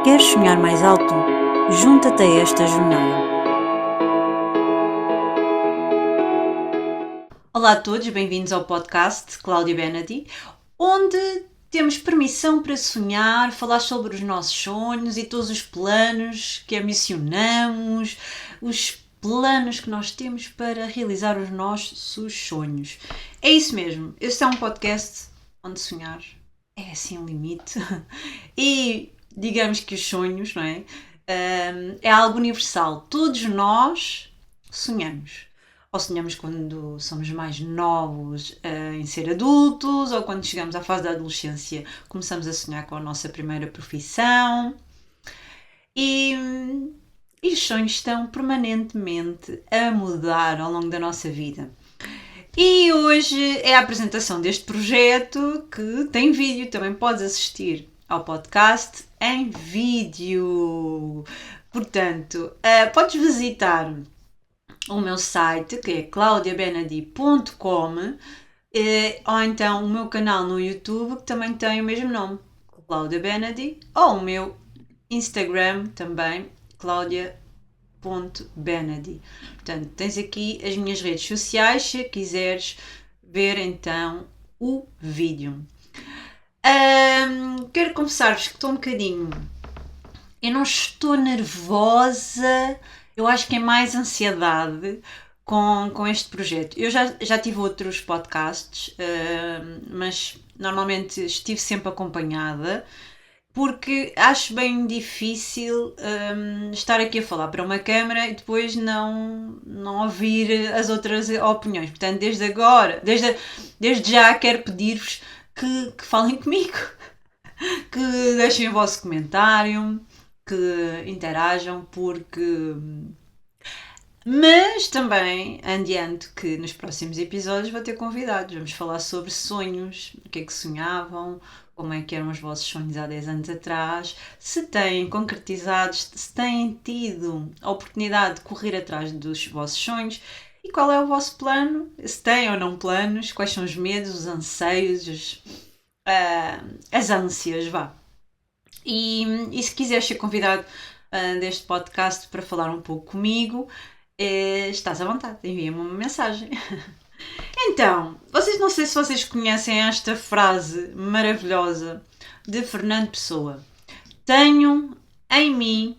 Queres sonhar mais alto? Junta-te a esta jornada. Olá a todos, bem-vindos ao podcast Cláudia Benedy, onde temos permissão para sonhar, falar sobre os nossos sonhos e todos os planos que ambicionamos, os planos que nós temos para realizar os nossos sonhos. É isso mesmo, este é um podcast onde sonhar é assim um limite e digamos que os sonhos, não é? É algo universal. Todos nós sonhamos. Ou sonhamos quando somos mais novos em ser adultos, ou quando chegamos à fase da adolescência começamos a sonhar com a nossa primeira profissão. E os sonhos estão permanentemente a mudar ao longo da nossa vida. E hoje é a apresentação deste projeto que tem vídeo, também podes assistir ao podcast em vídeo. Portanto, podes visitar o meu site, que é claudiabenedy.com, ou então o meu canal no YouTube, que também tem o mesmo nome, Cláudia Benedy, ou o meu Instagram também, claudia.benedy. Portanto, tens aqui as minhas redes sociais, se quiseres ver então o vídeo. Quero confessar-vos que estou um bocadinho... Eu não estou nervosa, eu acho que é mais ansiedade com este projeto. Eu já tive outros podcasts, mas normalmente estive sempre acompanhada, porque acho bem difícil estar aqui a falar para uma câmara e depois não ouvir as outras opiniões. Portanto, desde agora, desde já quero pedir-vos que falem comigo, que deixem o vosso comentário, que interajam, porque... Mas também adianto que nos próximos episódios vou ter convidados. Vamos falar sobre sonhos, o que é que sonhavam, como é que eram os vossos sonhos há 10 anos atrás, se têm concretizados, se têm tido a oportunidade de correr atrás dos vossos sonhos e qual é o vosso plano, se têm ou não planos, quais são os medos, os anseios, as ânsias, vá. E se quiseres ser convidado deste podcast para falar um pouco comigo, estás à vontade, envia-me uma mensagem. Então, não sei se vocês conhecem esta frase maravilhosa de Fernando Pessoa. Tenho em mim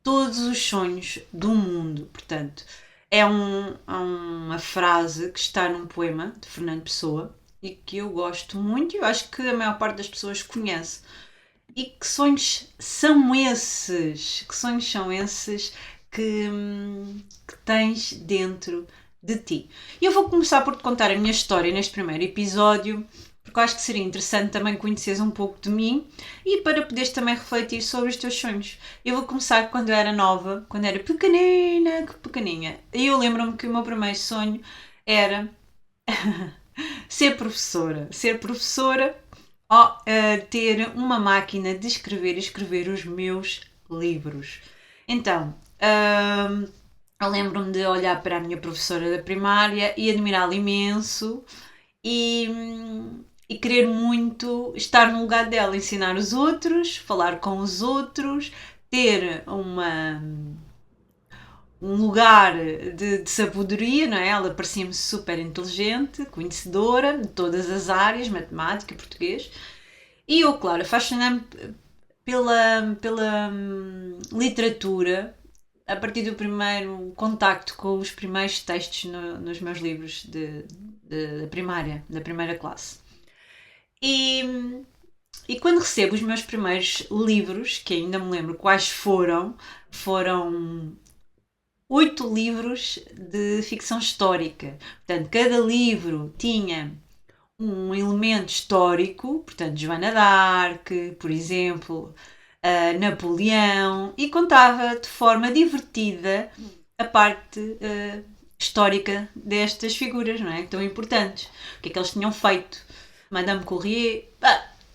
todos os sonhos do mundo. Portanto, é uma frase que está num poema de Fernando Pessoa e que eu gosto muito e eu acho que a maior parte das pessoas conhece. E que sonhos são esses? Que sonhos são esses que tens dentro de ti? E eu vou começar por te contar a minha história neste primeiro episódio, porque eu acho que seria interessante também conheceres um pouco de mim e para poderes também refletir sobre os teus sonhos. Eu vou começar quando eu era nova, quando era pequenina. E eu lembro-me que o meu primeiro sonho era ser professora. Ou ter uma máquina de escrever e escrever os meus livros. Então, eu lembro-me de olhar para a minha professora da primária e admirá-la imenso e querer muito estar no lugar dela, ensinar os outros, falar com os outros, ter um lugar de sabedoria, não é? Ela parecia-me super inteligente, conhecedora de todas as áreas, matemática, português. E eu, claro, apaixonei-me pela literatura a partir do primeiro contacto com os primeiros textos nos meus livros da primária, da primeira classe. E quando recebo os meus primeiros livros, que ainda me lembro quais foram 8 livros de ficção histórica. Portanto, cada livro tinha um elemento histórico, portanto, Joana d'Arc, por exemplo, Napoleão, e contava de forma divertida a parte histórica destas figuras, não é? Tão importantes. O que é que eles tinham feito? Madame Courrier,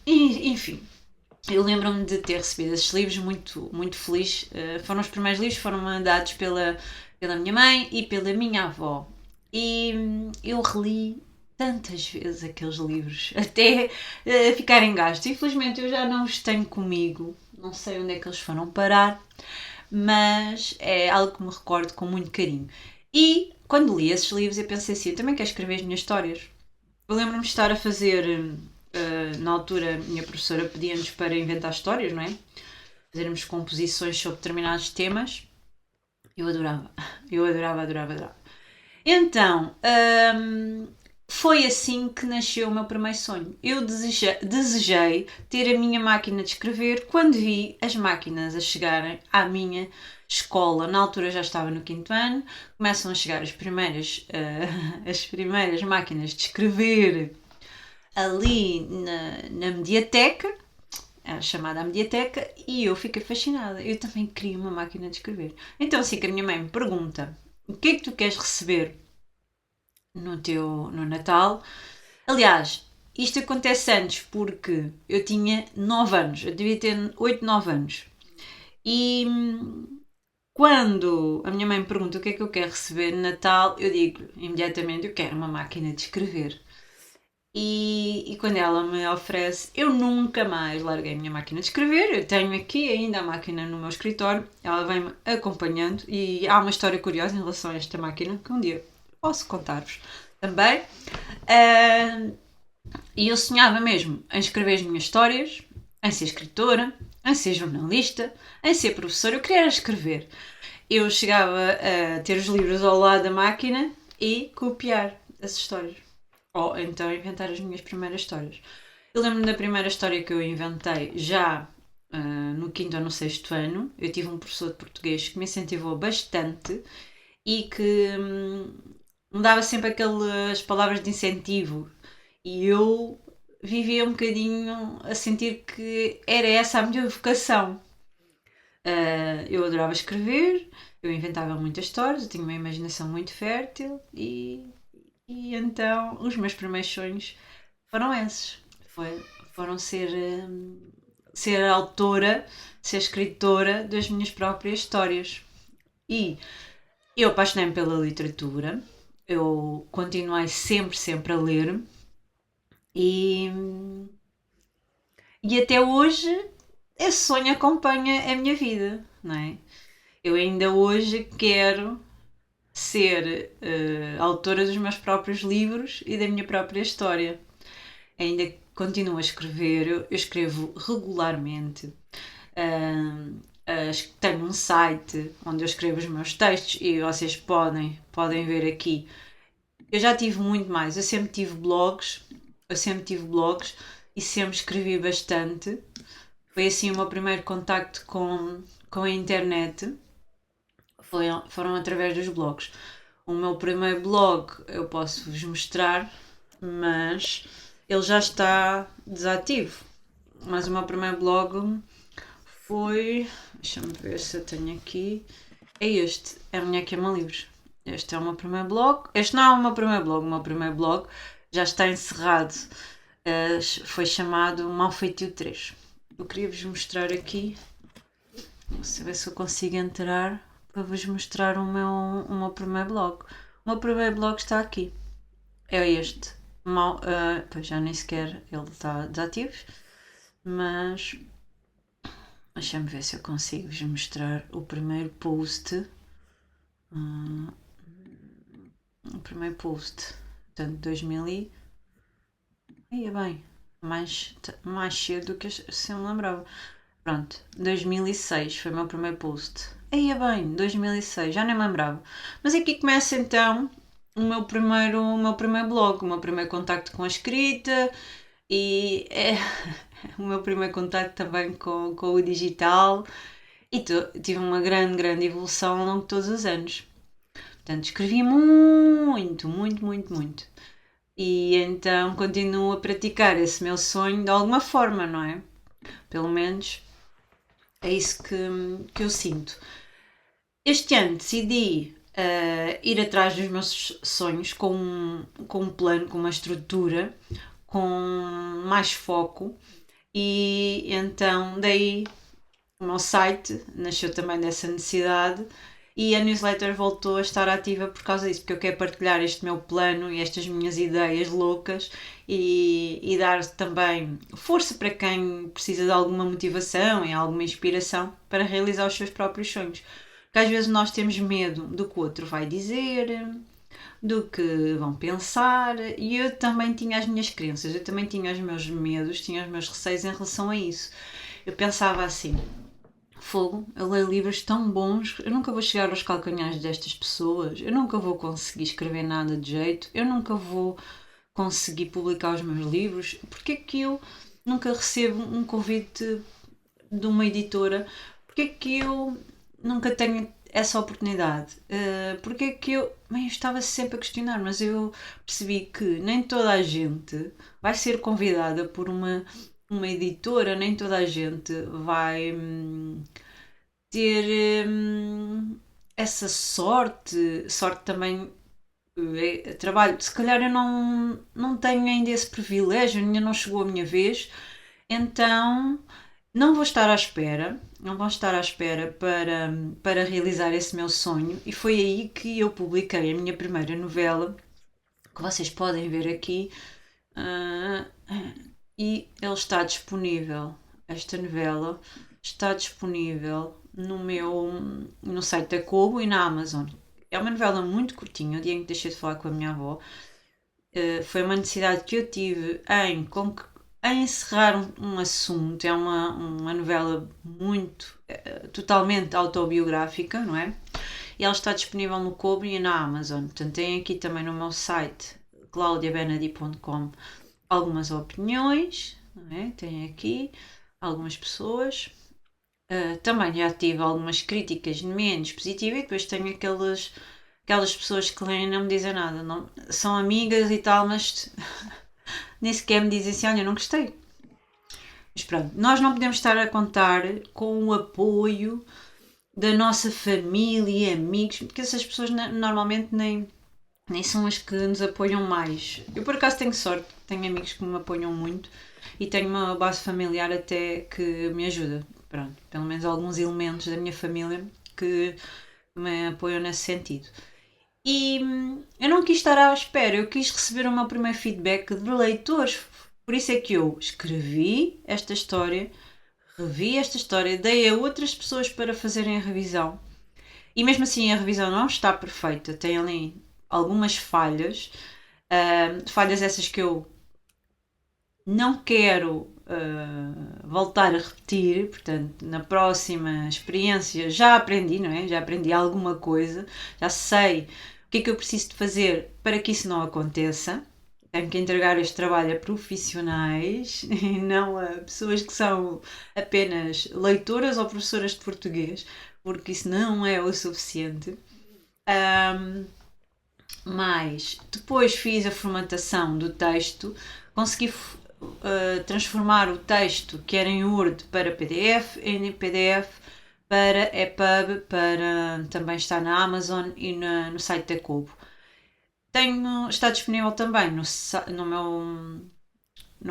enfim. Eu lembro-me de ter recebido esses livros muito, muito feliz. Foram os primeiros livros que foram mandados pela minha mãe e pela minha avó. E eu reli tantas vezes aqueles livros, até ficarem gastos. Infelizmente eu já não os tenho comigo. não sei onde é que eles foram parar, mas é algo que me recordo com muito carinho. E quando li esses livros eu pensei assim, eu também quero escrever as minhas histórias. Eu lembro-me de estar a fazer, na altura a minha professora pedia-nos para inventar histórias, não é? Fazermos composições sobre determinados temas. Eu adorava, adorava. Então, foi assim que nasceu o meu primeiro sonho. Eu desejei ter a minha máquina de escrever quando vi as máquinas a chegarem à minha escola. Na altura já estava no 5º ano, começam a chegar as primeiras máquinas de escrever ali na mediateca, a chamada mediateca, e eu fiquei fascinada. Eu também queria uma máquina de escrever. Então, assim que a minha mãe me pergunta o que é que tu queres receber no Natal. Aliás, isto acontece antes porque eu tinha 9 anos, eu devia ter 8, 9 anos. E quando a minha mãe me pergunta o que é que eu quero receber no Natal, eu digo imediatamente: eu quero uma máquina de escrever. E quando ela me oferece, eu nunca mais larguei a minha máquina de escrever. Eu tenho aqui ainda a máquina no meu escritório, ela vem-me acompanhando. E há uma história curiosa em relação a esta máquina que um dia posso contar-vos também. E eu sonhava mesmo em escrever as minhas histórias, em ser escritora, em ser jornalista, em ser professora. Eu queria escrever. Eu chegava a ter os livros ao lado da máquina e copiar as histórias. Ou então inventar as minhas primeiras histórias. Eu lembro-me da primeira história que eu inventei já no 5º ou no 6º ano. Eu tive um professor de português que me incentivou bastante e que me dava sempre aquelas palavras de incentivo. E eu vivia um bocadinho a sentir que era essa a minha vocação. Eu adorava escrever, eu inventava muitas histórias, eu tinha uma imaginação muito fértil e então os meus primeiros sonhos foram esses. Foram ser autora, ser escritora das minhas próprias histórias. E eu apaixonei-me pela literatura, eu continuei sempre a ler e, e até hoje esse sonho acompanha a minha vida, não é? Eu ainda hoje quero ser autora dos meus próprios livros e da minha própria história. Ainda continuo a escrever, eu escrevo regularmente. Tenho um site onde eu escrevo os meus textos e vocês podem ver aqui. Eu já tive muito mais, eu sempre tive blogs e sempre escrevi bastante. Foi assim o meu primeiro contacto com a internet. Foram através dos blogs. O meu primeiro blog eu posso vos mostrar, mas ele já está desativo. Mas o meu primeiro blog foi. Deixa-me ver se eu tenho aqui. É este, é a minha queima livros. Este é o meu primeiro blog. Este não é o meu primeiro blog. O meu primeiro blog já está encerrado. Foi chamado Malfeitio 3. Eu queria vos mostrar aqui. Vou ver se eu consigo entrar para vos mostrar o meu primeiro blog. O meu primeiro blog está aqui. É este. Pois já nem sequer ele está desativo. Mas deixa-me ver se eu consigo vos mostrar o primeiro post. O primeiro post. Portanto, 2000 e... Ia bem. Mais cedo do que se eu me lembrava. Pronto, 2006 foi o meu primeiro post. Ia bem, 2006, já nem me lembrava. Mas aqui começa então o meu primeiro blog, o meu primeiro contacto com a escrita e o meu primeiro contacto também com o digital. E tive uma grande evolução ao longo de todos os anos. Portanto, escrevi muito. E então continuo a praticar esse meu sonho de alguma forma, não é? Pelo menos é isso que eu sinto. Este ano decidi ir atrás dos meus sonhos com um plano, com uma estrutura, com mais foco e então daí o meu site nasceu também dessa necessidade e a newsletter voltou a estar ativa por causa disso, porque eu quero partilhar este meu plano e estas minhas ideias loucas e dar também força para quem precisa de alguma motivação e alguma inspiração para realizar os seus próprios sonhos. Porque às vezes nós temos medo do que o outro vai dizer, do que vão pensar, e eu também tinha as minhas crenças, eu também tinha os meus medos, tinha os meus receios em relação a isso. Eu pensava assim: fogo, eu leio livros tão bons, eu nunca vou chegar aos calcanhares destas pessoas, eu nunca vou conseguir escrever nada de jeito, eu nunca vou conseguir publicar os meus livros, porque é que eu nunca recebo um convite de uma editora, porque é que eu nunca tenho essa oportunidade, porque é que eu estava sempre a questionar, mas eu percebi que nem toda a gente vai ser convidada por uma editora, nem toda a gente vai ter essa sorte também. Trabalho, se calhar eu não tenho ainda esse privilégio, ainda não chegou a minha vez, então não vou estar à espera, não vou estar à espera para realizar esse meu sonho, e foi aí que eu publiquei a minha primeira novela, que vocês podem ver aqui, ah, e ele está disponível, esta novela está disponível no site da Kobo e na Amazon. É uma novela muito curtinha, o dia em que deixei de falar com a minha avó. Foi uma necessidade que eu tive em encerrar um assunto. É uma novela muito, totalmente autobiográfica, não é? E ela está disponível no Kobo e na Amazon. Portanto, tem aqui também no meu site, claudiabenadi.com, algumas opiniões, não é? Tem aqui algumas pessoas. Também já tive algumas críticas menos positivas, e depois tenho aquelas pessoas que leem e não me dizem nada. Não, são amigas e tal, mas nem sequer me dizem assim: olha, não gostei. Mas pronto, nós não podemos estar a contar com o apoio da nossa família e amigos, porque essas pessoas normalmente nem são as que nos apoiam mais. Eu por acaso tenho sorte, tenho amigos que me apoiam muito e tenho uma base familiar até que me ajuda. Pronto, pelo menos alguns elementos da minha família que me apoiam nesse sentido. E eu não quis estar à espera, eu quis receber o meu primeiro feedback de leitores. Por isso é que eu escrevi esta história, revi esta história, dei a outras pessoas para fazerem a revisão. E mesmo assim a revisão não está perfeita, tem ali algumas falhas, falhas essas que eu não quero voltar a repetir. Portanto, na próxima experiência já aprendi, não é? Já aprendi alguma coisa, já sei o que é que eu preciso de fazer para que isso não aconteça. Tenho que entregar este trabalho a profissionais e não a pessoas que são apenas leitoras ou professoras de português, porque isso não é o suficiente. Mas depois fiz a formatação do texto, consegui transformar o texto que era em Word para PDF, em PDF para EPUB, para também estar na Amazon e no site da Kobo. Está disponível também no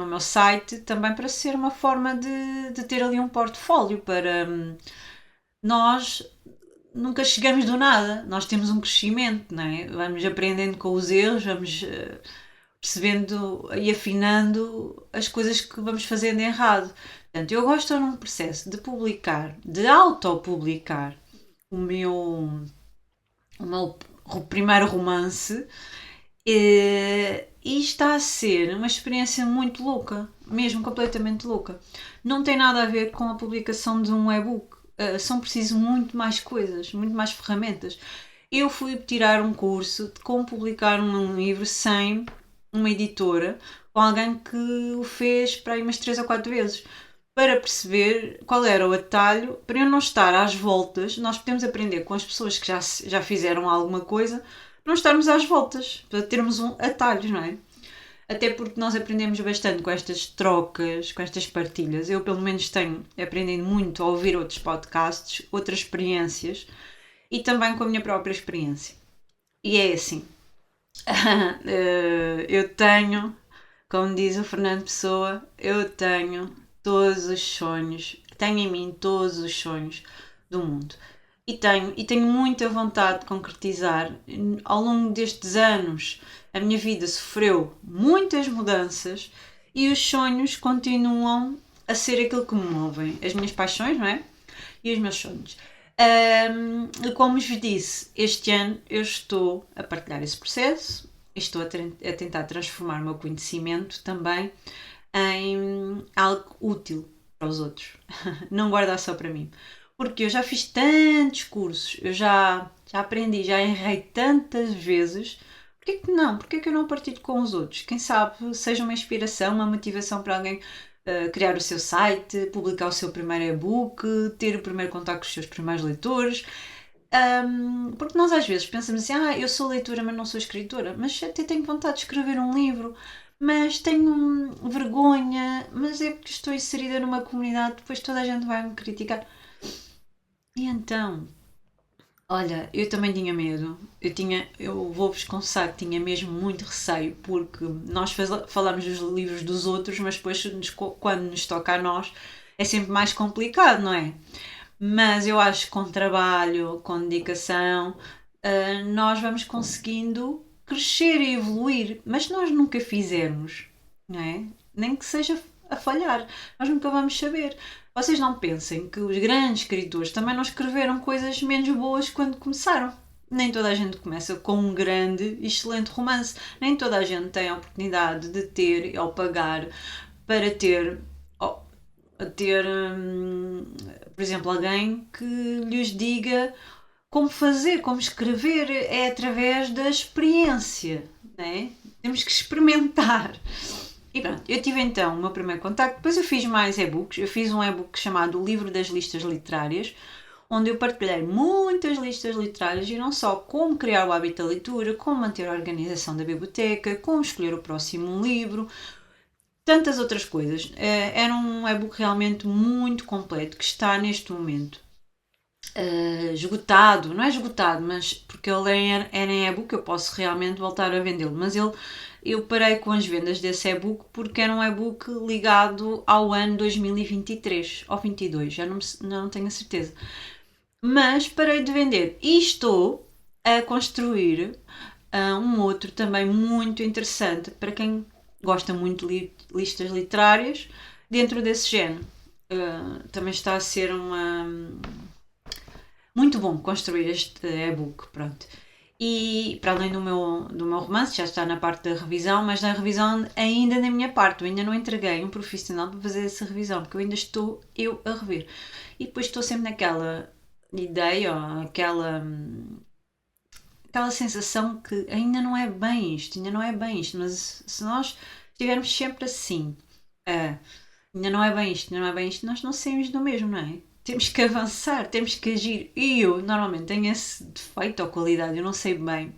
meu site, também para ser uma forma de ter ali um portfólio para nós nunca chegamos do nada, nós temos um crescimento, não é? Vamos aprendendo com os erros, vamos percebendo e afinando as coisas que vamos fazendo errado. Portanto, eu gosto num processo de publicar, de autopublicar o meu primeiro romance, e está a ser uma experiência muito louca, mesmo completamente louca. Não tem nada a ver com a publicação de um e-book. São precisas muito mais coisas, muito mais ferramentas. Eu fui tirar um curso de como publicar um livro sem uma editora, com alguém que o fez para aí umas 3 ou 4 vezes, para perceber qual era o atalho, para eu não estar às voltas. Nós podemos aprender com as pessoas que já fizeram alguma coisa, não estarmos às voltas, para termos um atalho, não é? Até porque nós aprendemos bastante com estas trocas, com estas partilhas. Eu, pelo menos, tenho aprendido muito a ouvir outros podcasts, outras experiências e também com a minha própria experiência. E é assim: eu tenho, como diz o Fernando Pessoa, eu tenho todos os sonhos, tenho em mim todos os sonhos do mundo. E tenho muita vontade de concretizar. Ao longo destes anos, a minha vida sofreu muitas mudanças e os sonhos continuam a ser aquilo que me movem. As minhas paixões, não é? E os meus sonhos. E como vos disse, este ano eu estou a partilhar esse processo, estou a tentar transformar o meu conhecimento também em algo útil para os outros, não guardar só para mim. Porque eu já fiz tantos cursos, eu já aprendi, já errei tantas vezes. Porquê que não? Porquê que eu não partilho com os outros? Quem sabe seja uma inspiração, uma motivação para alguém criar o seu site, publicar o seu primeiro e-book, ter o primeiro contato com os seus primeiros leitores. Porque nós às vezes pensamos assim, eu sou leitora, mas não sou escritora, mas até tenho vontade de escrever um livro, mas tenho vergonha, mas é porque estou inserida numa comunidade, depois toda a gente vai me criticar. E então, olha, eu também tinha medo. Eu vou-vos confessar que tinha mesmo muito receio, porque nós falamos dos livros dos outros, mas depois quando nos toca a nós é sempre mais complicado, não é? Mas eu acho que com trabalho, com dedicação, nós vamos conseguindo crescer e evoluir. Mas se nós nunca fizermos, não é? Nem que seja a falhar, nós nunca vamos saber. Vocês não pensem que os grandes escritores também não escreveram coisas menos boas quando começaram. Nem toda a gente começa com um grande e excelente romance. Nem toda a gente tem a oportunidade de ter ou pagar para ter, por exemplo, alguém que lhes diga como fazer, como escrever. É através da experiência, né? Temos que experimentar. E pronto, eu tive então o meu primeiro contacto, depois eu fiz mais e-books, eu fiz um e-book chamado O Livro das Listas Literárias, onde eu partilhei muitas listas literárias e não só como criar o hábito da leitura, como manter a organização da biblioteca, como escolher o próximo livro, tantas outras coisas. Era um e-book realmente muito completo que está neste momento esgotado, não é esgotado, mas porque ele era em e-book, eu posso realmente voltar a vendê-lo, mas eu parei com as vendas desse e-book porque era um e-book ligado ao ano 2023 ou 22, já não tenho a certeza. Mas parei de vender e estou a construir um outro também muito interessante para quem gosta muito de listas literárias dentro desse género. Também está a ser muito bom construir este e-book, pronto. E para além do meu romance, já está na parte da revisão, mas na revisão ainda na minha parte, eu ainda não entreguei um profissional para fazer essa revisão, porque eu ainda estou eu a rever. E depois estou sempre naquela ideia, ou aquela sensação que ainda não é bem isto, ainda não é bem isto, mas se nós estivermos sempre assim, ainda não é bem isto, ainda não é bem isto, nós não saímos do mesmo, não é? Temos que avançar, temos que agir. E eu, normalmente, tenho esse defeito ou qualidade, eu não sei bem.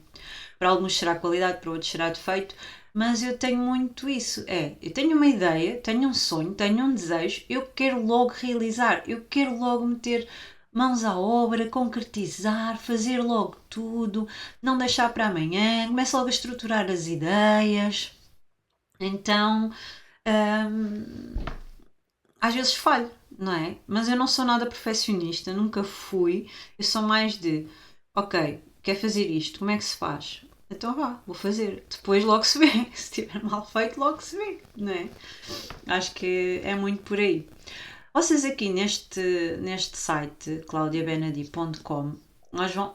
Para alguns será qualidade, para outros será defeito, mas eu tenho muito isso. Eu tenho uma ideia, tenho um sonho, tenho um desejo, eu quero logo realizar, eu quero logo meter mãos à obra, concretizar, fazer logo tudo, não deixar para amanhã, começo logo a estruturar as ideias. Então, às vezes falho, não é? Mas eu não sou nada perfeccionista, nunca fui. Eu sou mais de, ok, quer fazer isto, como é que se faz? Então vá, vou fazer. Depois logo se vê. Se estiver mal feito, logo se vê, não é? Acho que é muito por aí. Vocês aqui neste site, claudiabenadi.com,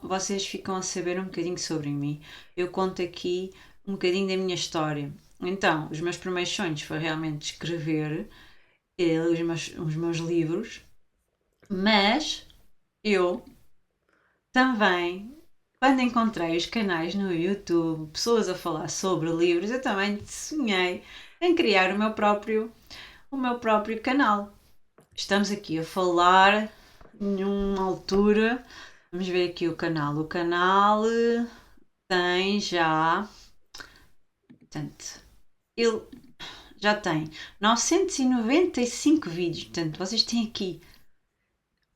vocês ficam a saber um bocadinho sobre mim. Eu conto aqui um bocadinho da minha história. Então, os meus primeiros sonhos foi realmente escrever os meus livros, mas eu também, quando encontrei os canais no YouTube, pessoas a falar sobre livros, eu também sonhei em criar o meu próprio canal. Estamos aqui a falar numa altura. Vamos ver aqui o canal. O canal tem já. Portanto, ele já tem 995 vídeos. Portanto, vocês têm aqui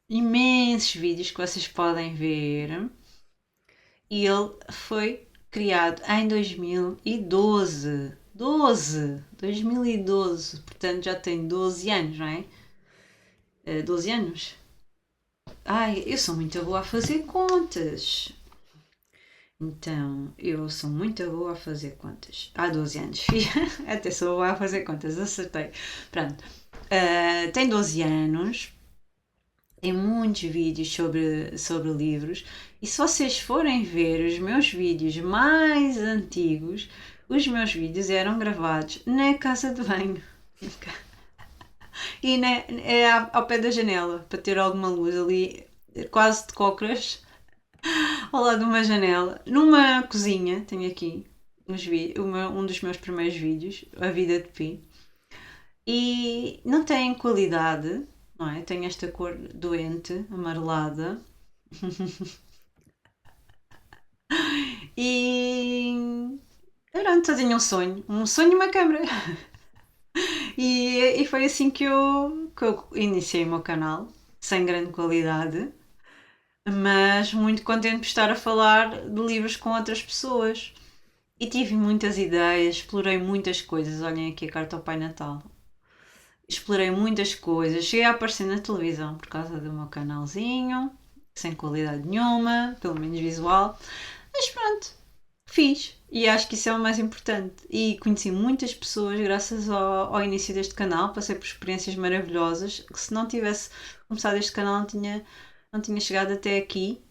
imensos vídeos que vocês podem ver. E ele foi criado em 2012. 2012. Portanto, já tem 12 anos, não é? 12 anos. Ai, eu sou muito boa a fazer contas. Então, eu sou muito boa a fazer contas. Há 12 anos, filha. Até sou boa a fazer contas, acertei. Pronto. Tem 12 anos, tem muitos vídeos sobre livros. E se vocês forem ver os meus vídeos mais antigos, os meus vídeos eram gravados na casa de banho. E é ao pé da janela, para ter alguma luz ali, quase de cócoras, ao lado de uma janela, numa cozinha, tenho aqui um dos meus primeiros vídeos, A Vida de Pi, e não tem qualidade, não é? Tem esta cor doente, amarelada, e pronto, eu tinha um sonho e uma câmera. E foi assim que eu iniciei o meu canal, sem grande qualidade, mas muito contente por estar a falar de livros com outras pessoas. E tive muitas ideias, explorei muitas coisas. Olhem aqui a carta ao Pai Natal. Explorei muitas coisas. Cheguei a aparecer na televisão por causa do meu canalzinho, sem qualidade nenhuma, pelo menos visual. Mas pronto, fiz. E acho que isso é o mais importante. E conheci muitas pessoas graças ao início deste canal. Passei por experiências maravilhosas que se não tivesse começado este canal não tinha chegado até aqui.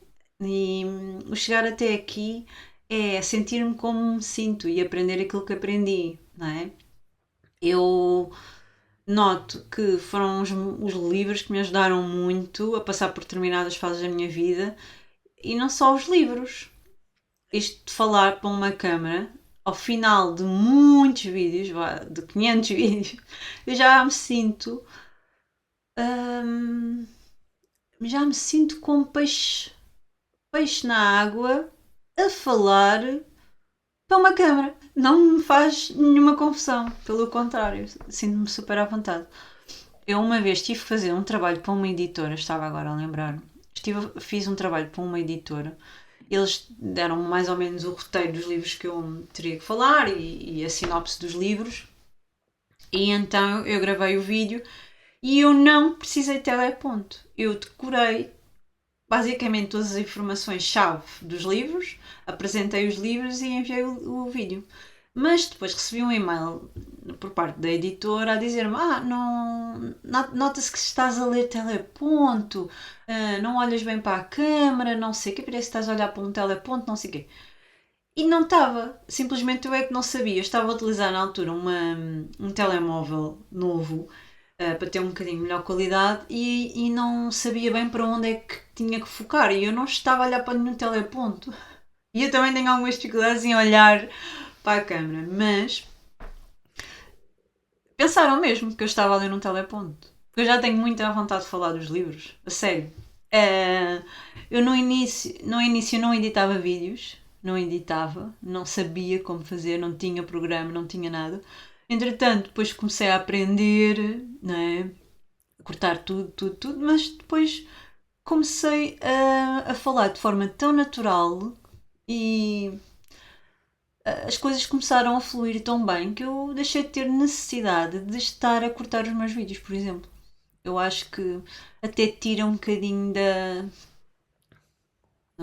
E o chegar até aqui é sentir-me como me sinto e aprender aquilo que aprendi, não é? Eu noto que foram os livros que me ajudaram muito a passar por determinadas fases da minha vida e não só os livros. Isto de falar para uma câmara, ao final de muitos vídeos, de 500 vídeos, eu já me sinto como peixe na água a falar para uma câmara. Não me faz nenhuma confusão, pelo contrário, sinto-me super à vontade. Eu uma vez tive que fazer um trabalho para uma editora, estava agora a lembrar-me. Fiz um trabalho para uma editora. Eles deram mais ou menos o roteiro dos livros que eu teria que falar e a sinopse dos livros. E então eu gravei o vídeo e eu não precisei de teleponto. Eu decorei basicamente todas as informações-chave dos livros, apresentei os livros e enviei o vídeo. Mas depois recebi um e-mail por parte da editora a dizer-me: não, nota-se que estás a ler teleponto, não olhas bem para a câmara, não sei o quê, parece que estás a olhar para um teleponto, não sei o quê. E não estava, simplesmente eu é que não sabia. Eu estava a utilizar na altura um telemóvel novo para ter um bocadinho melhor qualidade e não sabia bem para onde é que tinha que focar e eu não estava a olhar para nenhum teleponto. E eu também tenho algumas dificuldades em olhar para a câmera, mas pensaram mesmo que eu estava a ler num teleponto. Porque eu já tenho muita vontade de falar dos livros, a sério. Eu no início não editava vídeos, não sabia como fazer, não tinha programa, não tinha nada. Entretanto, depois comecei a aprender, né? A cortar tudo, mas depois comecei a falar de forma tão natural e as coisas começaram a fluir tão bem que eu deixei de ter necessidade de estar a cortar os meus vídeos, por exemplo. Eu acho que até tira um bocadinho da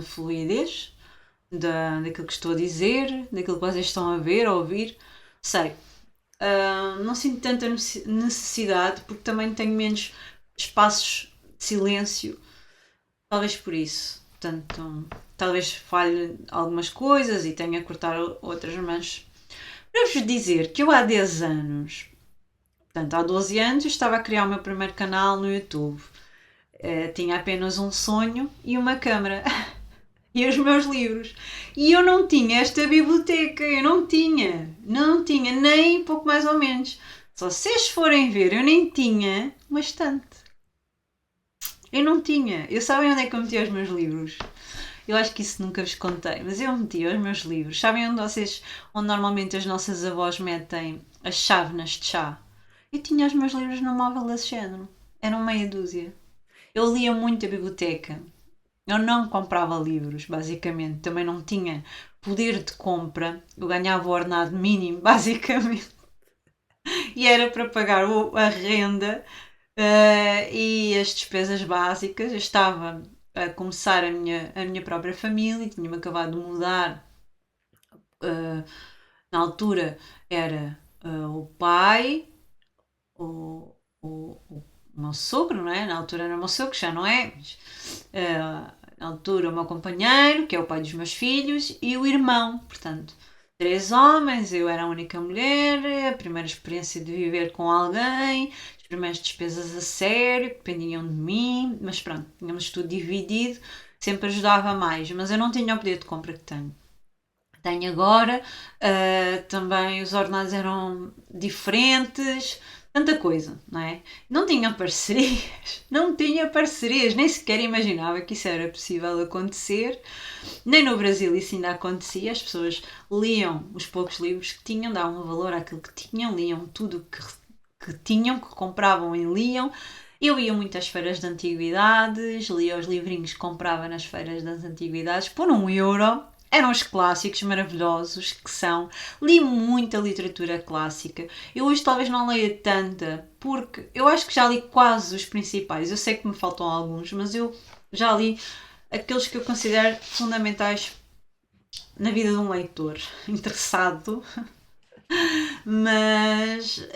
fluidez, daquilo que estou a dizer, daquilo que vocês estão a ver, a ouvir. Sei, não sinto tanta necessidade porque também tenho menos espaços de silêncio, talvez por isso. Portanto, talvez falhe algumas coisas e tenha a cortar outras, mas para vos dizer que eu há 10 anos, portanto há 12 anos, eu estava a criar o meu primeiro canal no YouTube. Tinha apenas um sonho e uma câmera. E os meus livros. E eu não tinha esta biblioteca, eu não tinha, nem pouco mais ou menos. Se vocês forem ver, eu nem tinha uma estante. Eu não tinha. Eu sabem onde é que eu metia os meus livros? Eu acho que isso nunca vos contei, mas eu metia os meus livros. Sabem onde normalmente as nossas avós metem as chávenas de chá? Eu tinha os meus livros no móvel desse género. Eram meia dúzia. Eu lia muito a biblioteca. Eu não comprava livros, basicamente. Também não tinha poder de compra. Eu ganhava o ordenado mínimo, basicamente. E era para pagar a renda E as despesas básicas. Eu estava a começar a minha própria família, tinha-me acabado de mudar. Uh, Na altura era o pai, o, o meu sogro, não é? Na altura era o meu sogro, já não é, mas, na altura o meu companheiro, que é o pai dos meus filhos, e o irmão, portanto, 3 homens, eu era a única mulher, a primeira experiência de viver com alguém, as primeiras despesas a sério, que dependiam de mim, mas pronto, tínhamos tudo dividido, sempre ajudava mais, mas eu não tinha o poder de compra que tenho agora. Também os ordenados eram diferentes, tanta coisa, não é? Não tinha parcerias, não tinha parcerias, nem sequer imaginava que isso era possível acontecer. Nem no Brasil isso ainda acontecia, as pessoas liam os poucos livros que tinham, davam valor àquilo que tinham, liam tudo que tinham, que compravam e liam. Eu ia muito às feiras de antiguidades, lia os livrinhos que comprava nas feiras das antiguidades por 1 euro. Eram os clássicos maravilhosos que são. Li muita literatura clássica. Eu hoje talvez não leia tanta, porque eu acho que já li quase os principais. Eu sei que me faltam alguns, mas eu já li aqueles que eu considero fundamentais na vida de um leitor interessado. Mas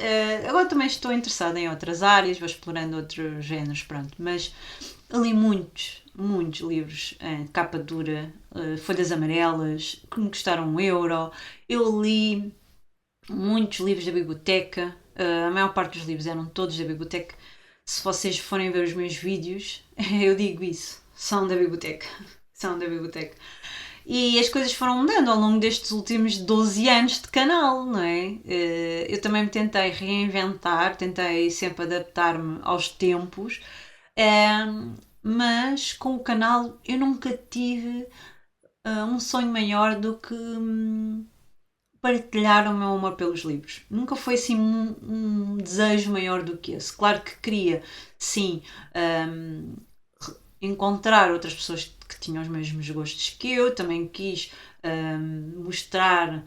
agora também estou interessada em outras áreas, vou explorando outros géneros, pronto. Mas li muitos livros de capa dura, folhas amarelas, que me custaram 1 euro. Eu li muitos livros da biblioteca, a maior parte dos livros eram todos da biblioteca. Se vocês forem ver os meus vídeos, eu digo isso, são da biblioteca. São da biblioteca. E as coisas foram mudando ao longo destes últimos 12 anos de canal, não é? Eu também me tentei reinventar, tentei sempre adaptar-me aos tempos, mas com o canal eu nunca tive um sonho maior do que partilhar o meu amor pelos livros. Nunca foi assim um desejo maior do que esse. Claro que queria, sim, encontrar outras pessoas que tinham os mesmos gostos que eu, também quis mostrar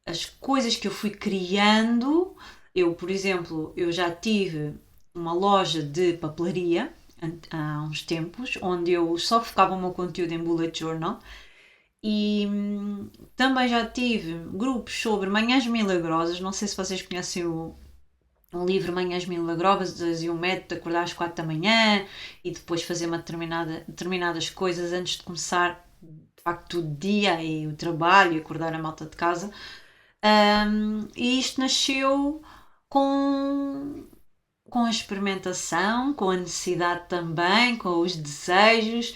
as coisas que eu fui criando. Eu, por exemplo, eu já tive uma loja de papelaria há uns tempos, onde eu só focava o meu conteúdo em bullet journal. E também já tive grupos sobre manhãs milagrosas. Não sei se vocês conhecem um livro Manhãs Milagrosas e um método de acordar às 4 da manhã e depois fazer determinadas coisas antes de começar de facto o dia e o trabalho e acordar a malta de casa. E isto nasceu com, com a experimentação, com a necessidade também, com os desejos.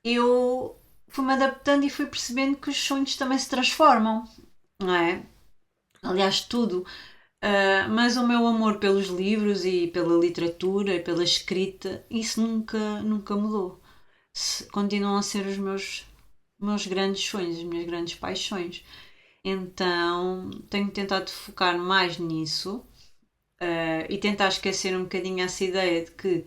Eu fui-me adaptando e fui percebendo que os sonhos também se transformam, não é? Aliás, tudo. Mas o meu amor pelos livros e pela literatura e pela escrita, isso nunca mudou. Continuam a ser os meus grandes sonhos, as minhas grandes paixões. Então tenho tentado focar mais nisso e tentar esquecer um bocadinho essa ideia de que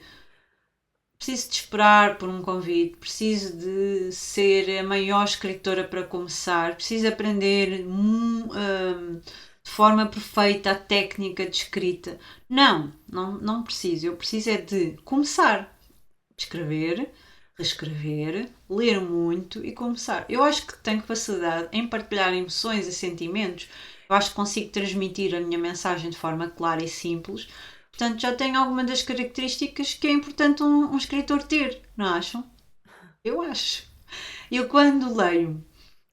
preciso de esperar por um convite, preciso de ser a maior escritora para começar, preciso aprender de forma perfeita a técnica de escrita. Não preciso. Eu preciso é de começar a escrever, reescrever, ler muito e começar. Eu acho que tenho facilidade em partilhar emoções e sentimentos. Eu acho que consigo transmitir a minha mensagem de forma clara e simples. Portanto, já tenho alguma das características que é importante um escritor ter, não acham? Eu acho. Eu quando leio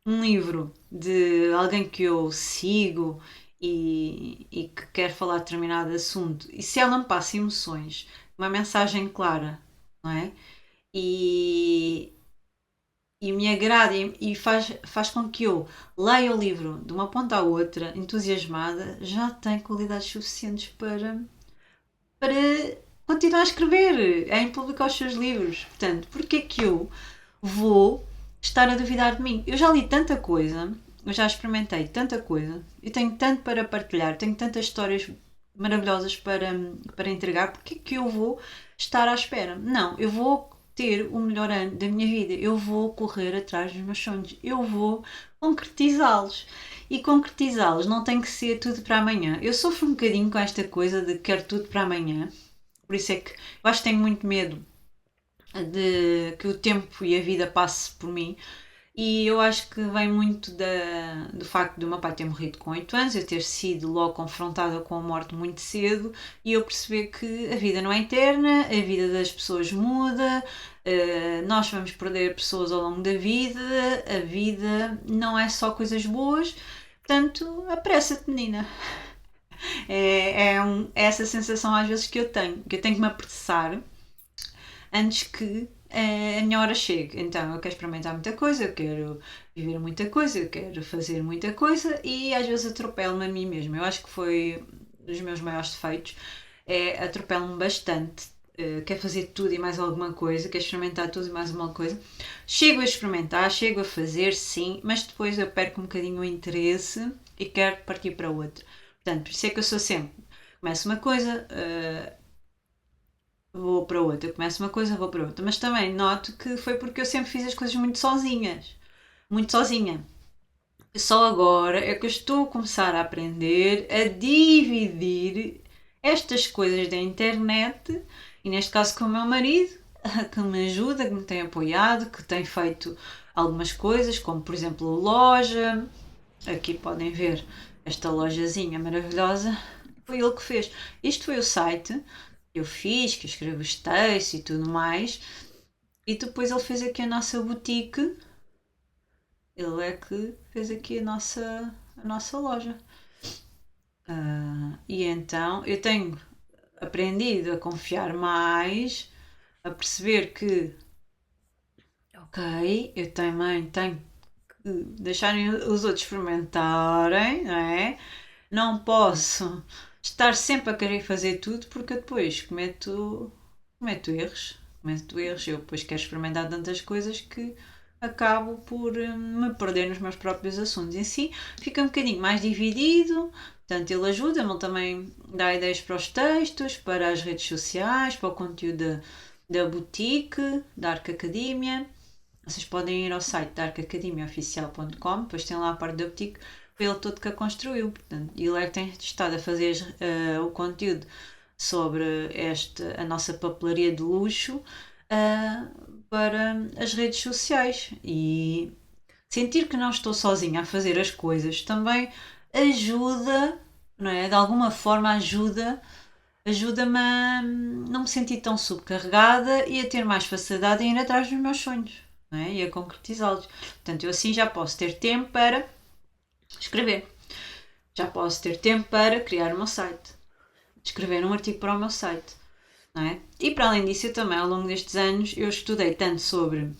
um livro de alguém que eu sigo e que quer falar de determinado assunto, e se ela me passa emoções, uma mensagem clara, não é? E, e me agrada e faz com que eu leia o livro de uma ponta à outra, entusiasmada, já tem qualidades suficientes para continuar a escrever, em publicar os seus livros. Portanto, porque é que eu vou estar a duvidar de mim? Eu já li tanta coisa, eu já experimentei tanta coisa, eu tenho tanto para partilhar, tenho tantas histórias maravilhosas para entregar, porque é que eu vou estar à espera? Não, eu vou ter o melhor ano da minha vida, eu vou correr atrás dos meus sonhos, eu vou concretizá-los. E concretizá-los não tem que ser tudo para amanhã. Eu sofro um bocadinho com esta coisa de quero tudo para amanhã, Por isso é que eu acho que tenho muito medo de que o tempo e a vida passe por mim. E eu acho que vem muito do facto do meu pai ter morrido com 8 anos, eu ter sido logo confrontada com a morte muito cedo e eu perceber que a vida não é eterna, a vida das pessoas muda, nós vamos perder pessoas ao longo da vida, a vida não é só coisas boas, portanto, apressa-te, menina. É essa sensação às vezes que eu tenho que me apressar antes que a minha hora chegue. Então eu quero experimentar muita coisa, eu quero viver muita coisa, eu quero fazer muita coisa e às vezes atropelo-me a mim mesma. Eu acho que foi um dos meus maiores defeitos, é atropelo-me bastante. Quer fazer tudo e mais alguma coisa, quer experimentar tudo e mais alguma coisa. Chego a experimentar, chego a fazer, sim, mas depois eu perco um bocadinho o interesse e quero partir para outra. Portanto, por isso é que eu sou sempre. Começo uma coisa, vou para outra. Eu começo uma coisa, vou para outra. Mas também noto que foi porque eu sempre fiz as coisas muito sozinhas. Muito sozinha. Só agora é que eu estou a começar a aprender a dividir estas coisas da internet, e neste caso com o meu marido, que me ajuda, que me tem apoiado, que tem feito algumas coisas, como por exemplo a loja. Aqui podem ver esta lojazinha maravilhosa. Foi ele que fez. Isto foi o site que eu fiz, que eu escrevo os textos e tudo mais. E depois ele fez aqui a nossa boutique. Ele é que fez aqui a nossa loja. E então eu tenho aprendido a confiar mais, a perceber que, ok, eu também tenho que deixarem os outros experimentarem, não é? Não posso estar sempre a querer fazer tudo porque eu depois cometo erros. Cometo erros, eu depois quero experimentar tantas coisas que acabo por me perder nos meus próprios assuntos. Em si, fica um bocadinho mais dividido, portanto, ele ajuda-me, ele também dá ideias para os textos, para as redes sociais, para o conteúdo da boutique, da Arca Academia. Vocês podem ir ao site da arcacademiaoficial.com, depois tem lá a parte da boutique, foi ele todo que a construiu. Portanto, e ele é que tem estado a fazer o conteúdo sobre a nossa papelaria de luxo para as redes sociais. E sentir que não estou sozinha a fazer as coisas também ajuda, não é? De alguma forma ajuda-me a não me sentir tão subcarregada e a ter mais facilidade em ir atrás dos meus sonhos, não é? E a concretizá-los. Portanto, eu assim já posso ter tempo para escrever, já posso ter tempo para criar o meu site, escrever um artigo para o meu site, não é? E para além disso, eu também ao longo destes anos eu estudei tanto sobre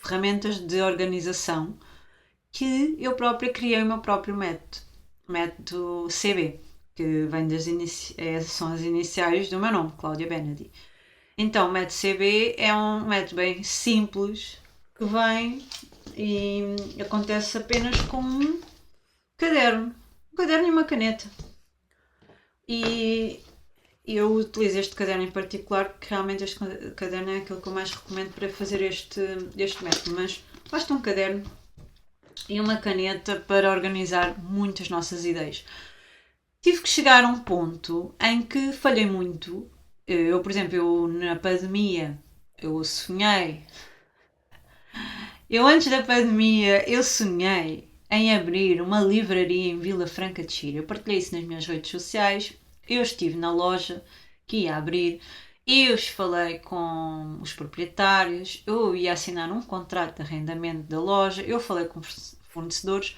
ferramentas de organização que eu própria criei o meu próprio método CB, que vem são as iniciais do meu nome, Cláudia Benedy. Então, o método CB é um método bem simples que vem e acontece apenas com um caderno e uma caneta. E eu utilizo este caderno em particular porque realmente este caderno é aquele que eu mais recomendo para fazer este método, mas basta um caderno e uma caneta para organizar muitas nossas ideias. Tive que chegar a um ponto em que falhei muito. Eu, por exemplo, na pandemia, eu sonhei. Antes da pandemia, eu sonhei em abrir uma livraria em Vila Franca de Xira. Eu partilhei isso nas minhas redes sociais. Eu estive na loja que ia abrir. Eu falei com os proprietários. Eu ia assinar um contrato de arrendamento da loja. Eu falei com fornecedores.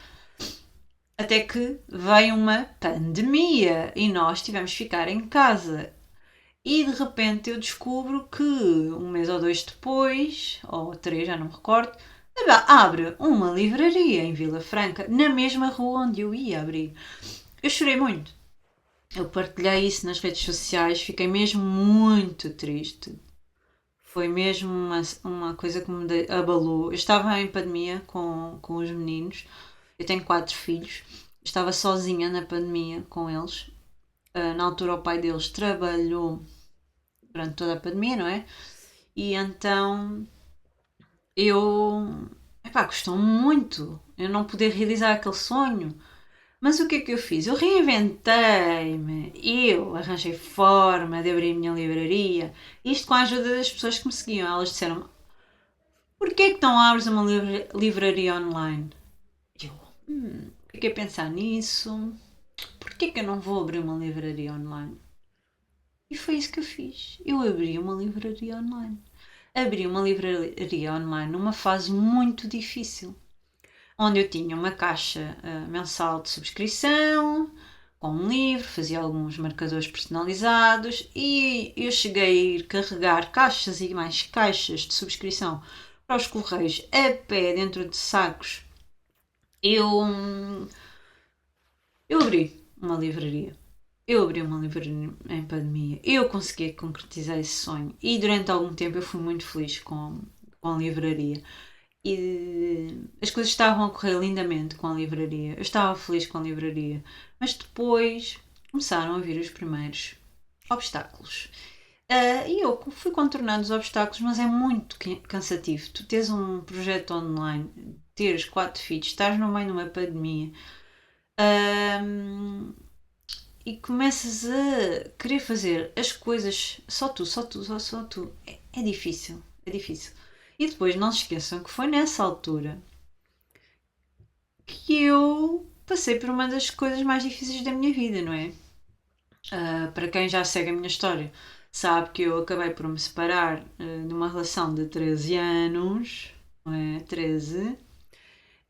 Até que veio uma pandemia e nós tivemos que ficar em casa. E de repente eu descubro que um mês ou dois depois, ou três, já não me recordo, abre uma livraria em Vila Franca, na mesma rua onde eu ia abrir. Eu chorei muito. Eu partilhei isso nas redes sociais, fiquei mesmo muito triste. Foi mesmo uma coisa que me abalou. Eu estava em pandemia com os meninos. Eu tenho 4 filhos. Estava sozinha na pandemia com eles. Na altura o pai deles trabalhou durante toda a pandemia, não é? E então custou muito eu não poder realizar aquele sonho. Mas o que é que eu fiz? Eu reinventei-me, eu arranjei forma de abrir a minha livraria, isto com a ajuda das pessoas que me seguiam. Elas disseram: porquê que não abres uma livraria online? Eu fiquei a pensar nisso, porquê que eu não vou abrir uma livraria online? E foi isso que eu fiz. Eu abri uma livraria online. Abri uma livraria online numa fase muito difícil, onde eu tinha uma caixa mensal de subscrição, com um livro, fazia alguns marcadores personalizados e eu cheguei a ir carregar caixas e mais caixas de subscrição para os correios a pé dentro de sacos. Eu abri uma livraria. Eu abri uma livraria em pandemia. Eu consegui concretizar esse sonho. E durante algum tempo eu fui muito feliz com a livraria. E as coisas estavam a correr lindamente com a livraria. Eu estava feliz com a livraria. Mas depois começaram a vir os primeiros obstáculos. E eu fui contornando os obstáculos, mas é muito cansativo. Tu tens um projeto online, teres 4 filhos, estás no meio de uma pandemia. E começas a querer fazer as coisas só tu. É difícil, é difícil. E depois não se esqueçam que foi nessa altura que eu passei por uma das coisas mais difíceis da minha vida, não é? Para quem já segue a minha história, sabe que eu acabei por me separar de uma relação de 13 anos, não é? 13,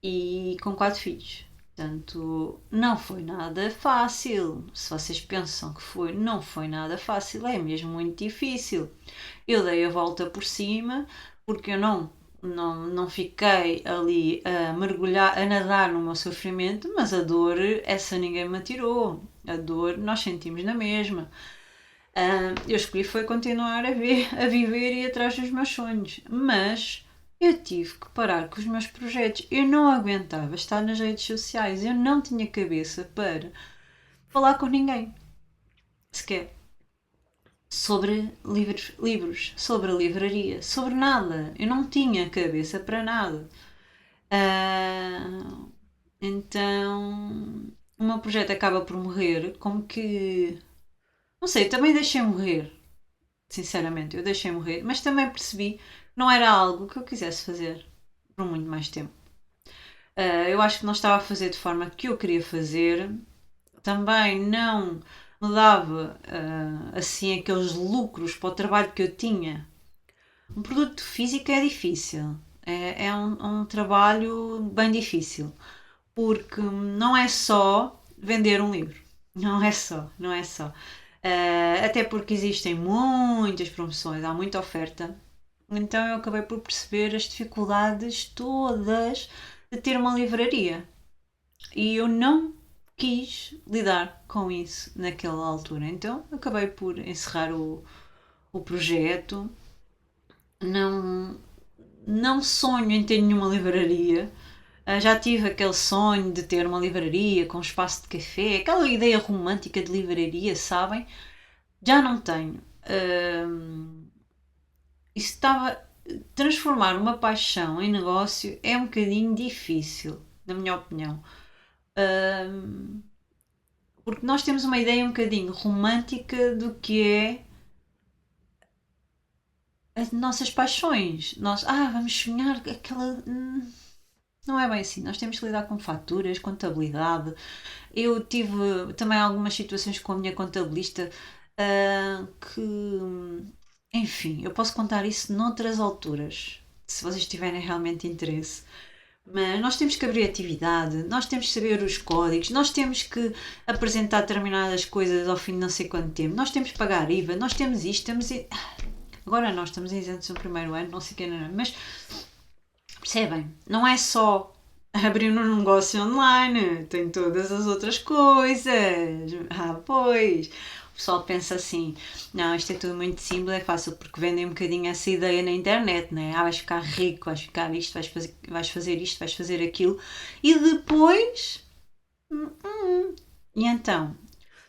e com 4 filhos. Portanto, não foi nada fácil. Se vocês pensam que foi, não foi nada fácil, é mesmo muito difícil. Eu dei a volta por cima porque eu não fiquei ali a mergulhar, a nadar no meu sofrimento, mas a dor, essa ninguém me tirou. A dor nós sentimos na mesma. Eu escolhi foi continuar a viver e ir atrás dos meus sonhos, mas eu tive que parar com os meus projetos. Eu não aguentava estar nas redes sociais, eu não tinha cabeça para falar com ninguém, sequer, sobre livros, sobre a livraria, sobre nada. Eu não tinha cabeça para nada. Então, o meu projeto acaba por morrer, como que. Não sei, também deixei morrer. Sinceramente, eu deixei morrer, mas também percebi que não era algo que eu quisesse fazer por muito mais tempo. Eu acho que não estava a fazer de forma que eu queria fazer, também não me dava assim aqueles lucros para o trabalho que eu tinha. Um produto físico é difícil, é um trabalho bem difícil, porque não é só vender um livro, não é só. Até porque existem muitas promoções, há muita oferta. Então eu acabei por perceber as dificuldades todas de ter uma livraria. E eu não quis lidar com isso naquela altura. Então acabei por encerrar o projeto. Não, não sonho em ter nenhuma livraria. Já tive aquele sonho de ter uma livraria com espaço de café, aquela ideia romântica de livraria, sabem? Já não tenho. Isso estava. Transformar uma paixão em negócio é um bocadinho difícil, na minha opinião. Porque nós temos uma ideia um bocadinho romântica do que é as nossas paixões. Nós, vamos sonhar aquela. Não é bem assim. Nós temos que lidar com faturas, contabilidade. Eu tive também algumas situações com a minha contabilista que. Enfim, eu posso contar isso noutras alturas, se vocês tiverem realmente interesse. Mas nós temos que abrir atividade, nós temos que saber os códigos, nós temos que apresentar determinadas coisas ao fim de não sei quanto tempo, nós temos que pagar IVA, nós temos isto, Agora nós estamos isentos no primeiro ano, não sei o que, mas percebem? Não é só abrir um negócio online, tem todas as outras coisas. Pois. O pessoal pensa assim, não, isto é tudo muito simples, é fácil, porque vendem um bocadinho essa ideia na internet, né? Vais ficar rico, vais ficar isto, vais fazer isto, vais fazer aquilo, e depois... E então,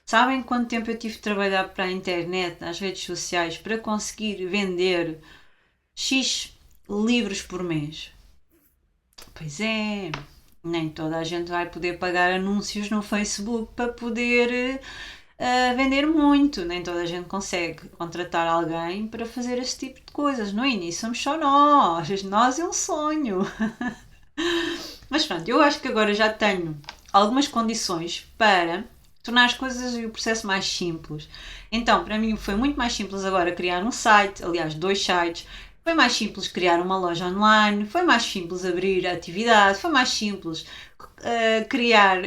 sabem quanto tempo eu tive de trabalhar para a internet, nas redes sociais, para conseguir vender X livros por mês? Pois é, Nem toda a gente vai poder pagar anúncios no Facebook para poder vender muito. Nem toda a gente consegue contratar alguém para fazer esse tipo de coisas. No início somos só nós é um sonho. Mas pronto, eu acho que agora já tenho algumas condições para tornar as coisas e o processo mais simples. Então, para mim foi muito mais simples agora criar um site, aliás, 2 sites. Foi mais simples criar uma loja online, foi mais simples abrir a atividade, foi mais simples criar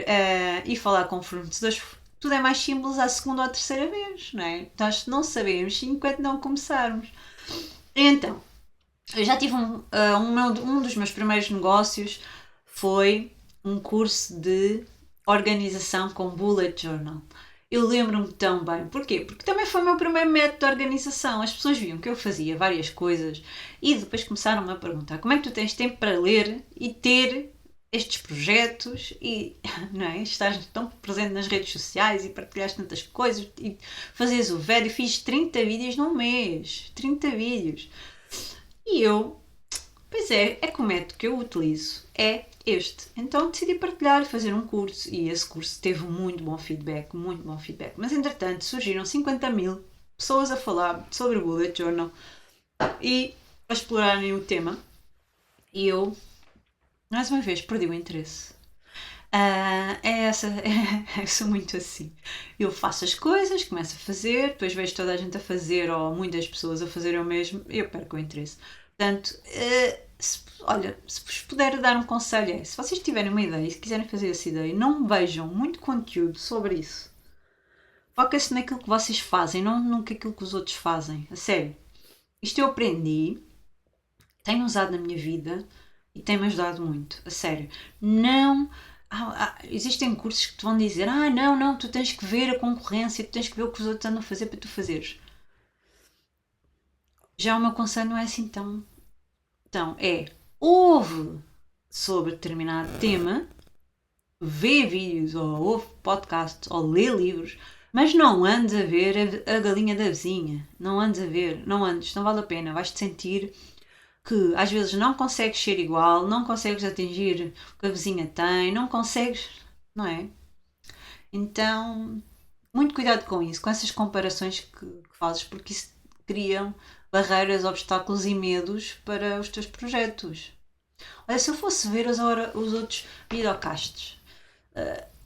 e falar com fornecedores. Tudo é mais simples à segunda ou à terceira vez, não é? Nós não sabemos enquanto não começarmos. Então, eu já tive um dos meus primeiros negócios foi um curso de organização com bullet journal. Eu lembro-me tão bem. Porquê? Porque também foi o meu primeiro método de organização. As pessoas viam que eu fazia várias coisas e depois começaram-me a perguntar como é que tu tens tempo para ler e ter estes projetos e não é? Estás tão presente nas redes sociais e partilhas tantas coisas e fazes o vídeo. Fiz 30 vídeos num mês. 30 vídeos. E eu, pois é que o método que eu utilizo é este. Então decidi partilhar e fazer um curso. E esse curso teve muito bom feedback, muito bom feedback. Mas entretanto surgiram 50.000 pessoas a falar sobre o Bullet Journal e a explorarem o tema. E eu, mais uma vez, perdi o interesse. Eu sou muito assim. Eu faço as coisas, começo a fazer, depois vejo toda a gente a fazer ou muitas pessoas a fazer o mesmo, eu perco o interesse. Portanto, se vos puder dar um conselho é, se vocês tiverem uma ideia e se quiserem fazer essa ideia, não vejam muito conteúdo sobre isso. Foca-se naquilo que vocês fazem, não naquilo que os outros fazem. A sério. Isto eu aprendi, tenho usado na minha vida e tem-me ajudado muito. A sério. Não... existem cursos que te vão dizer não, tu tens que ver a concorrência, tu tens que ver o que os outros andam a fazer para tu fazeres. Já o meu conselho não é assim tão... Então, ouve sobre determinado tema, vê vídeos, ou ouve podcasts, ou lê livros, mas não andes a ver a galinha da vizinha. Não andes a ver, não vale a pena. Vais-te sentir que às vezes não consegues ser igual, não consegues atingir o que a vizinha tem, não consegues, não é? Então, muito cuidado com isso, com essas comparações que fazes, porque isso criam barreiras, obstáculos e medos para os teus projetos. Olha, se eu fosse ver os outros videocasts,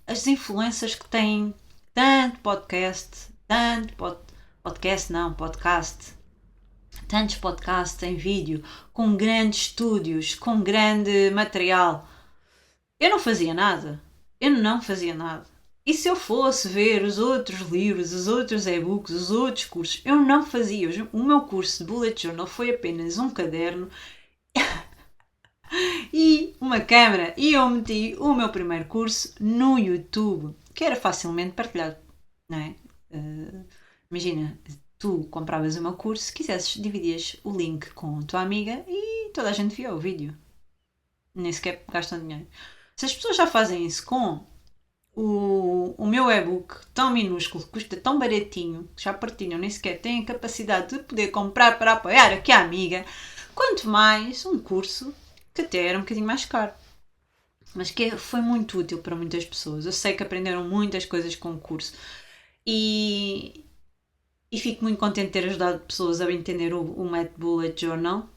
as influências que têm tanto podcast, tantos podcasts em vídeo, com grandes estúdios, com grande material. Eu não fazia nada. E se eu fosse ver os outros livros, os outros e-books, os outros cursos, eu não fazia. O meu curso de Bullet Journal foi apenas um caderno e uma câmera. E eu meti o meu primeiro curso no YouTube, que era facilmente partilhado, não é? Imagina, tu compravas o meu curso, se quisesses, dividias o link com a tua amiga e toda a gente via o vídeo. Nem sequer gastam dinheiro. Se as pessoas já fazem isso com o meu e-book tão minúsculo, custa tão baratinho, que já partilham, nem sequer têm a capacidade de poder comprar para apoiar aqui a amiga, quanto mais um curso que até era um bocadinho mais caro. Mas que foi muito útil para muitas pessoas. Eu sei que aprenderam muitas coisas com o curso. E fico muito contente de ter ajudado pessoas a entender o método Bullet Journal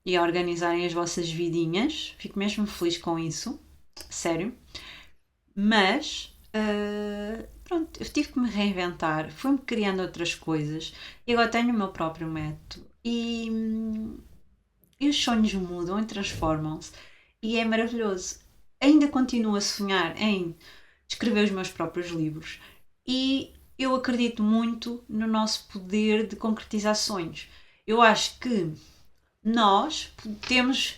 e a organizarem as vossas vidinhas. Fico mesmo feliz com isso. Sério. Mas, pronto, eu tive que me reinventar. Fui-me criando outras coisas. E agora tenho o meu próprio método. E os sonhos mudam e transformam-se. E é maravilhoso. Ainda continuo a sonhar em escrever os meus próprios livros. E eu acredito muito no nosso poder de concretizar sonhos. Eu acho que nós temos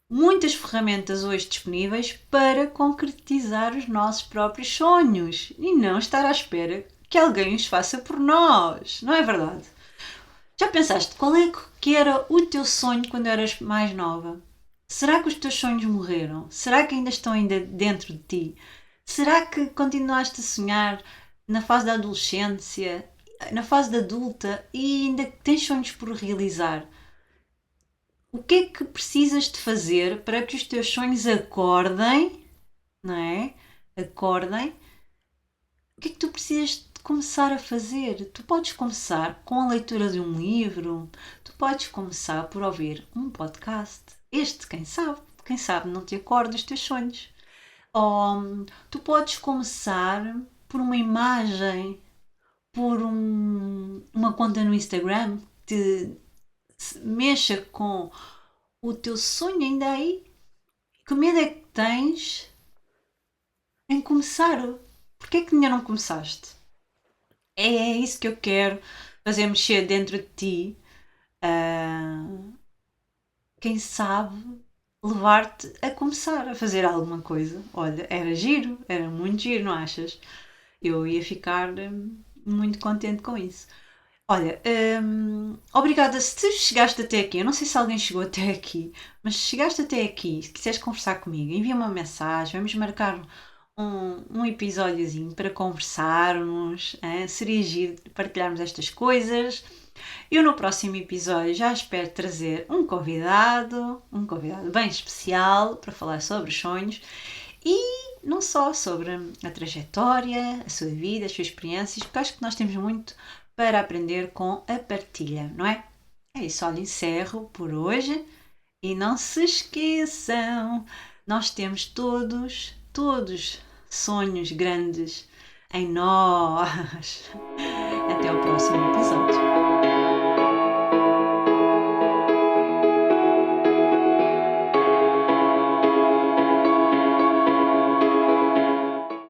muitas ferramentas hoje disponíveis para concretizar os nossos próprios sonhos e não estar à espera que alguém os faça por nós. Não é verdade? Já pensaste qual é que era o teu sonho quando eras mais nova? Será que os teus sonhos morreram? Será que ainda estão dentro de ti? Será que continuaste a sonhar na fase da adolescência, na fase da adulta e ainda tens sonhos por realizar? O que é que precisas de fazer para que os teus sonhos acordem não é? Acordem. O que é que tu precisas de começar a fazer? Tu podes começar com a leitura de um livro, tu podes começar por ouvir um podcast. Este, quem sabe não te acorda os teus sonhos. Ou tu podes começar por uma imagem, por uma conta no Instagram que mexa com o teu sonho ainda aí. Que medo é que tens em começar? Porquê é que ainda não começaste? É isso que eu quero fazer mexer dentro de ti. Ah, quem sabe levar-te a começar a fazer alguma coisa. Olha, era giro, era muito giro, não achas? Eu ia ficar muito contente com isso. Olha, obrigada se tu chegaste até aqui. Eu não sei se alguém chegou até aqui, mas se chegaste até aqui, se quiseres conversar comigo, envia uma mensagem, vamos marcar um episódiozinho para conversarmos. Seria giro partilharmos estas coisas. Eu no próximo episódio já espero trazer um convidado bem especial para falar sobre os sonhos e não só sobre a trajetória, a sua vida, as suas experiências, porque acho que nós temos muito para aprender com a partilha, não é? É isso, olha, encerro por hoje e não se esqueçam, nós temos todos sonhos grandes em nós. Até o próximo episódio.